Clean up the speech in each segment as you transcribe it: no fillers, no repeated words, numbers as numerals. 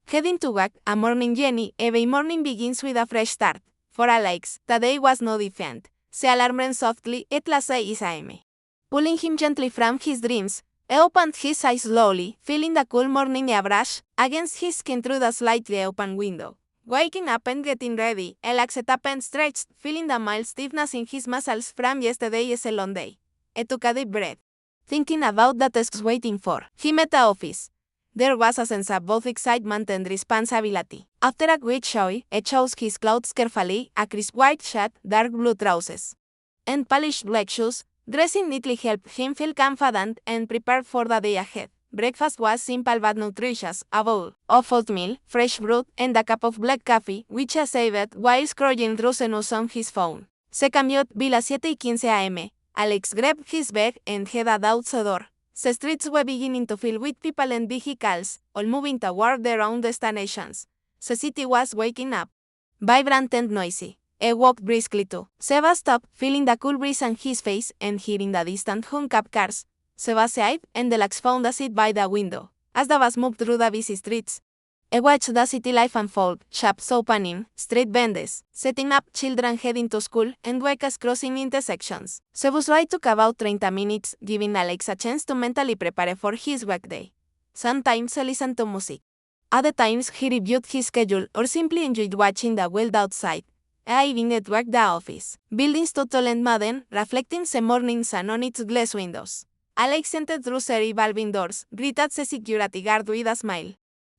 Heading to work, a morning Jenny, every morning begins with a fresh start. For Alex, the day was no different. Se alarmed softly at las 6 a.m. Pulling him gently from his dreams, he opened his eyes slowly, feeling the cool morning air brush against his skin through the slightly open window. Waking up and getting ready, Alex sat up and stretched, feeling the mild stiffness in his muscles from yesterday's long day. He took a deep breath, thinking about the tasks waiting for him at the office. There was a sense of both excitement and responsibility. After a quick shower, he chose his clothes carefully, a crisp white shirt, dark blue trousers, and polished black shoes. Dressing neatly helped him feel confident and prepared for the day ahead. Breakfast was simple but nutritious, a bowl of oatmeal, fresh fruit, and a cup of black coffee, which he saved while scrolling through the news on his phone. Se cambió, vi las 7:15 a.m. Alex grabbed his bag and headed out the door. The streets were beginning to fill with people and vehicles, all moving toward their own destinations. The city was waking up. Vibrant and noisy. He walked briskly too. Seba stopped, feeling the cool breeze on his face and hearing the distant hum of cars. Seba sighed, and Alex found a seat by the window. As the bus moved through the busy streets, he watched the city life unfold, shops opening, street vendors setting up, children heading to school, and vehicles crossing intersections. The bus ride took about 30 minutes, giving Alex a chance to mentally prepare for his workday. Sometimes he listened to music. Other times he reviewed his schedule or simply enjoyed watching the world outside. Arriving at work, the office buildings stood tall and modern, reflecting the morning sun on its glass windows. Alex entered through the revolving doors, greeted the security guard with a smile,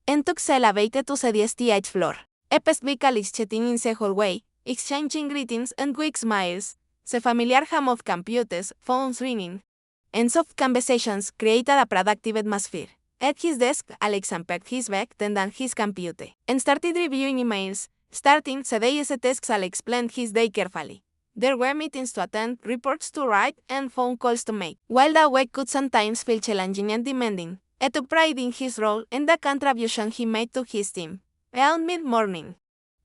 and took the elevator to the 10th floor. He passed by colleagues chatting in the hallway, exchanging greetings and quick smiles. The familiar hum of computers, phones ringing, and soft conversations created a productive atmosphere. At his desk, Alex unpacked his bag, turned on his computer, and started reviewing emails. Starting the day's tasks, Alex planned his day carefully. There were meetings to attend, reports to write, and phone calls to make. While the work could sometimes feel challenging and demanding, he took pride in his role and the contribution he made to his team. Around mid-morning,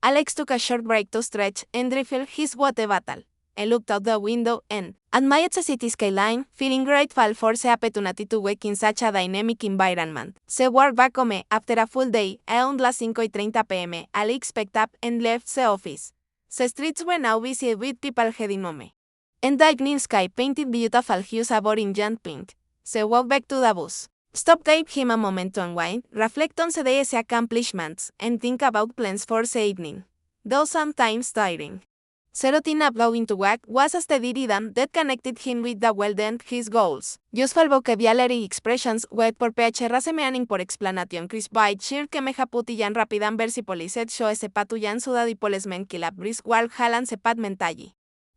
Alex took a short break to stretch and refill his water bottle. He looked out the window and admired the city skyline, feeling grateful for the opportunity to work in such a dynamic environment. Se worked back home after a full day. Around las 5:30 p.m., Alex picked up and left the office. The streets were now busy with people heading home, and the evening sky painted beautiful hues of orange and pink. He walked back to the bus. Stop gave him a moment to unwind, reflect on the day's accomplishments, and think about plans for the evening. Though sometimes tiring, the routine of going to work was a steady rhythm that connected him with the world and his goals. Useful vocabulary expressions word por PHR meaning por explanación crisp bite shir que meja putiyan rapidan versipoliset show sepatuyan sudadipoles kilap brisk wal halan sepat mentayi.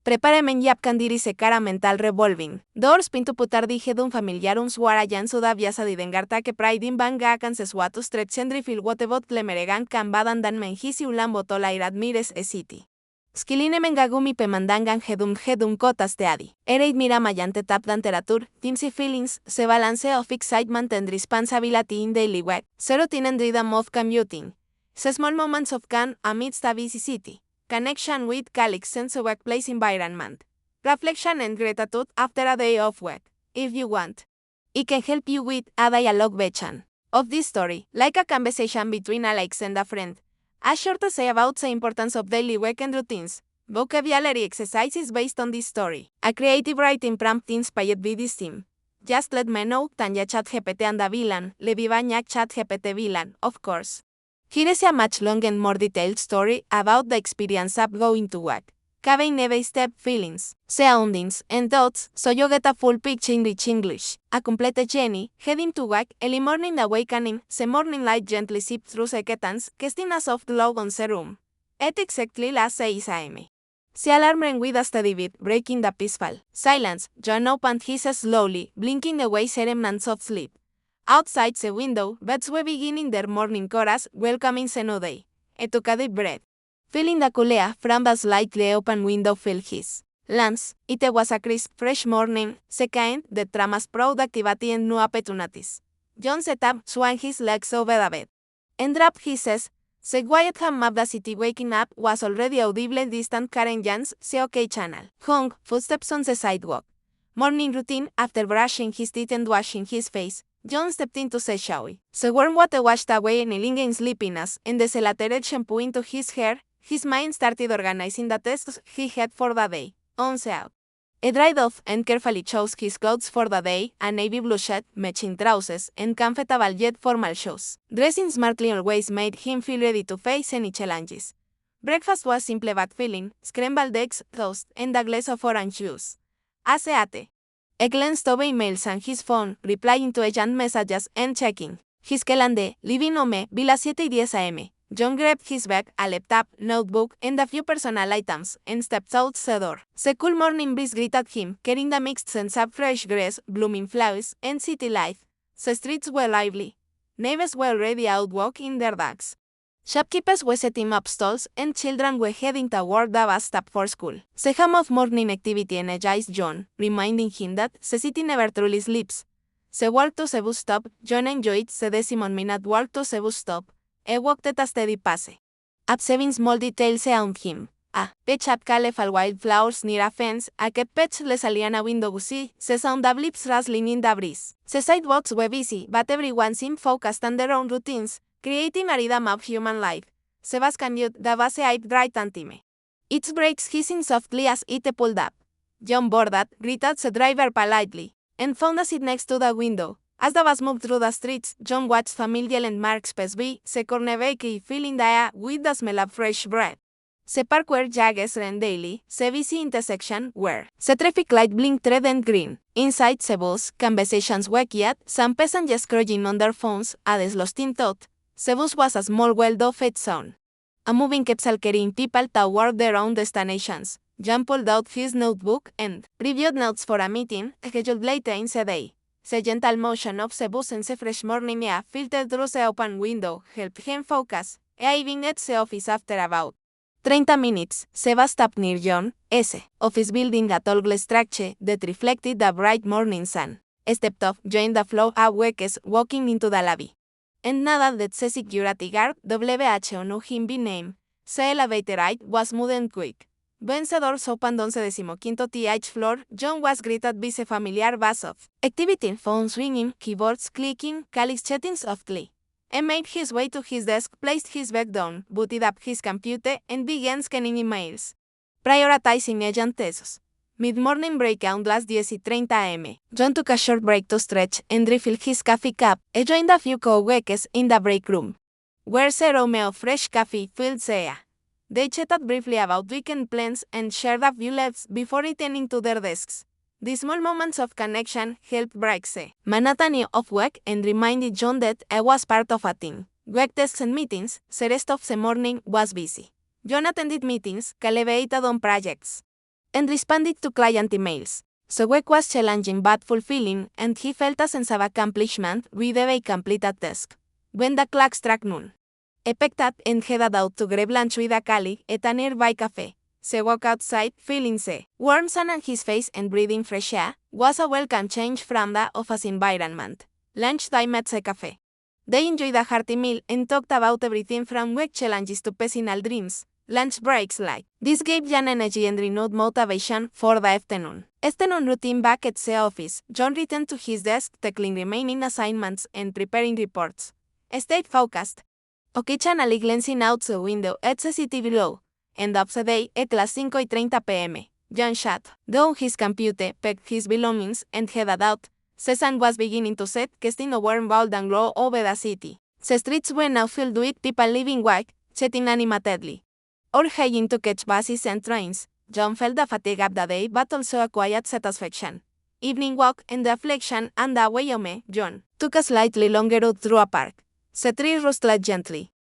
Preparemen yap candiri se cara mental revolving. Doors pintu putar dije d'un familiar un suarayan suda viasa didengarta que praidin banga kan sesuatus tretchendri fil wotebot klemeregan kambadan dan menjisi ulan botola iradmires e city. Skiline mengagumi pemandangan hedum kotas teadi. Ereid mira mayante tap temperature, timsy feelings, se balance of excitement and responsibility in daily work. Serotonin and rhythm of commuting. Se small moments of calm amidst a busy city. Connection with colleagues sense of workplace environment. Reflection and gratitude after a day of work. If you want, it can help you with a dialogue version of this story, like a conversation between Alex and a friend. A short essay about the importance of daily work and routines. Vocabulary exercises based on this story. A creative writing prompt inspired by this theme. Just let me know, tanya chat GPT and a villain, le vivañak chat GPT villain, of course. Here is a much long and more detailed story about the experience of going to work. Covering every step, feelings, surroundings, and thoughts, so you get a full picture in rich English. A complete Jenny, heading to work, early morning awakening, the morning light gently seeped through the curtains, casting a soft glow on the room. At exactly las 6 a.m. The alarm rang with a steady beat, breaking the peaceful silence. John opened his eyes slowly, blinking away the remnants of sleep. Outside the window, birds were beginning their morning chorus, welcoming the new day. He took a deep breath. Feeling the cool air from the slightly open window filled his lungs. It was a crisp, fresh morning, the kind that promised productivity and new opportunities. John sat up, swung his legs over the bed, and dropped his eyes. The quiet hum of the city waking up was already audible in distant car engines, the OK channel. Hung, footsteps on the sidewalk. Morning routine after brushing his teeth and washing his face. John stepped into the shower. The warm water washed away any lingering sleepiness, and as he lathered shampoo into his hair, his mind started organizing the tasks he had for the day. Out. He dried off and carefully chose his clothes for the day, a navy blue shirt, matching trousers, and comfortable yet formal shoes. Dressing smartly always made him feel ready to face any challenges. Breakfast was simple but filling: scrambled eggs, toast, and a glass of orange juice. Ate. He glanced over emails and his phone, replying to agent messages and checking his calendar. Leaving home, vi las 7:10 am. John grabbed his bag, a laptop, notebook, and a few personal items, and stepped out the door. The cool morning breeze greeted him, carrying the mixed scents of fresh grass, blooming flowers, and city life. The streets were lively. Neighbors were already out walking their dogs. Shopkeepers were setting up stalls, and children were heading toward the bus stop for school. The hum of morning activity energized John, reminding him that the city never truly sleeps. The walk to the bus stop. John enjoyed the 10-minute walk to the bus stop. He walked at a steady pace, observing small details around him. A pet shop colorful wildflowers near a fence, a que pets le salían a window see, the sound of lips rustling in the breeze. The sidewalks were busy, but everyone seemed focused on their own routines, creating a rhythm of human life. The bus commute, the bus aid right antime. Its brakes hissing softly as it pulled up. John boarded, greeted the driver politely, and found a seat next to the window. As the bus moved through the streets, John watched familiar landmarks pass by, the corner bakery filling the air with the smell of fresh bread. The park where joggers ran daily, the busy intersection where the traffic light blinked red and green. Inside the bus, conversations were quiet, some passengers scrolling on their phones, others lost in thought. The bus was a small well-off zone. A moving capsule carrying people toward their own destinations. John pulled out his notebook and reviewed notes for a meeting scheduled later in the day. The gentle motion of the bus and the fresh morning air filtered through the open window helped him focus, arriving at the office after about 30 minutes. The bus stopped near John S. office building, a tall glass structure that reflected the bright morning sun. He stepped off, joined the flow of workers walking into the lobby. And nada that the security guard, WH knew him by name. The elevator ride was smooth and quick. When the doors opened on the 15th th floor, John was greeted by the familiar buzz of activity, phones ringing, keyboards clicking, colleagues chatting softly. He made his way to his desk, placed his bag down, booted up his computer, and began scanning emails. Prioritizing agent tasks. Mid-morning breakout last 10:30 am. John took a short break to stretch and refill his coffee cup. He joined a few co-workers in the break room, where the aroma of fresh coffee filled the air. They chatted briefly about weekend plans and shared a few laughs before returning to their desks. These small moments of connection helped break the monotony of work and reminded John that he was part of a team. Work tasks and meetings. The rest of the morning was busy. John attended meetings, collaborated on projects, and responded to client emails. The work was challenging but fulfilling, and he felt a sense of accomplishment with every completed task. When the clock struck noon, he packed up and headed out to grab lunch with a colleague at a nearby cafe. He walked outside, feeling the warm sun on his face and breathing fresh air, was a welcome change from the office environment. Lunchtime at the cafe. They enjoyed a hearty meal and talked about everything from work challenges to personal dreams. Lunch breaks like this gave John energy and renewed motivation for the afternoon. Afternoon routine. Back at the office, John returned to his desk, tackling remaining assignments and preparing reports. He stayed focused, occasionally glancing out the window at the city below. End of the day, at las 5:30 p.m. John shut down his computer, packed his belongings, and headed out. The sun was beginning to set, casting a warm golden glow over the city. The streets were now filled with people living work, chatting animatedly, or hurrying to catch buses and trains. John felt the fatigue of the day but also a quiet satisfaction. Evening walk and reflection. On the way home, John took a slightly longer route through a park. The trees rustled gently,